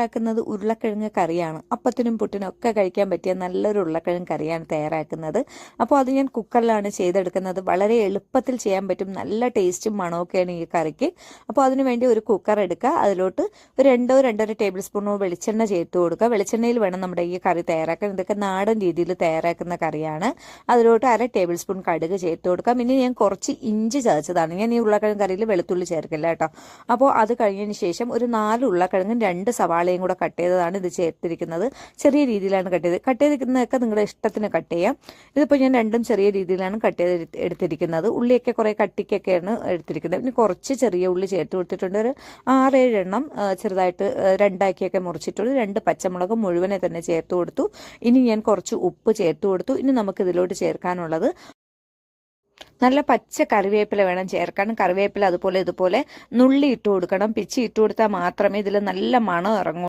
തയ്യാറാക്കുന്നത് ഉരുളക്കിഴങ്ങ് കറിയാണ്. അപ്പത്തിനും പുട്ടിനും ഒക്കെ കഴിക്കാൻ പറ്റിയ നല്ലൊരു ഉരുളക്കിഴങ്ങ് കറിയാണ് തയ്യാറാക്കുന്നത്. അപ്പോൾ അത് ഞാൻ കുക്കറിലാണ് ചെയ്തെടുക്കുന്നത്. വളരെ എളുപ്പത്തിൽ ചെയ്യാൻ പറ്റും. നല്ല ടേസ്റ്റും മണമൊക്കെയാണ് ഈ കറിക്ക്. അപ്പോൾ അതിനുവേണ്ടി ഒരു കുക്കർ എടുക്കുക. അതിലോട്ട് ഒരു 2-2.5 ടേബിൾ സ്പൂണോ വെളിച്ചെണ്ണ ചേർത്ത് കൊടുക്കുക. വെളിച്ചെണ്ണയിൽ വേണം നമ്മുടെ ഈ കറി തയ്യാറാക്കാൻ. ഇതൊക്കെ നാടൻ രീതിയിൽ തയ്യാറാക്കുന്ന കറിയാണ്. അതിലോട്ട് 1/2 ടേബിൾ സ്പൂൺ കടുക് ചേർത്ത് കൊടുക്കാം. ഇനി ഞാൻ കുറച്ച് ഇഞ്ചി ചതച്ചതാണ്. ഞാൻ ഈ ഉരുളക്കിഴങ്ങ് കറിയിൽ വെളുത്തുള്ളി ചേർക്കില്ല കേട്ടോ. അപ്പോൾ അത് കഴിഞ്ഞതിന് ശേഷം ഒരു 4 ഉരുളക്കിഴങ്ങും 2 സവാളയും കൂടെ കട്ട് ചെയ്തതാണ് ഇത് ചേർത്തിരിക്കുന്നത്. ചെറിയ രീതിയിലാണ് കട്ട് ചെയ്തിരിക്കുന്നതൊക്കെ നിങ്ങളുടെ ഇഷ്ടത്തിന് കട്ട് ചെയ്യാം. ഇതിപ്പോൾ ഞാൻ രണ്ടും ചെറിയ രീതിയിലാണ് കട്ട് ചെയ്ത് എടുത്തിരിക്കുന്നത്. ഉള്ളിയൊക്കെ കുറേ കട്ടിക്കൊക്കെയാണ് എടുത്തിരിക്കുന്നത്. ഇനി കുറച്ച് ചെറിയ ഉള്ളി ചേർത്ത് കൊടുത്തിട്ടുണ്ട്. ഒരു 6-7 എണ്ണം ചെറുതായിട്ട് 2ആക്കിയൊക്കെ മുറിച്ചിട്ടുള്ളൂ. 2 പച്ചമുളക് മുഴുവനെ തന്നെ ചേർത്ത് കൊടുത്തു. ഇനി ഞാൻ കുറച്ച് ഉപ്പ് ചേർത്ത് കൊടുത്തു. ഇനി നമുക്ക് ഇതിലോട്ട് ചേർക്കാനുള്ളത് നല്ല പച്ച കറിവേപ്പില വേണം ചേർക്കാൻ. കറിവേപ്പില അതുപോലെ ഇതുപോലെ നുള്ളി ഇട്ട് കൊടുക്കണം. പിച്ചി ഇട്ട് കൊടുത്താൽ മാത്രമേ ഇതിൽ നല്ല മണം ഇറങ്ങൂ.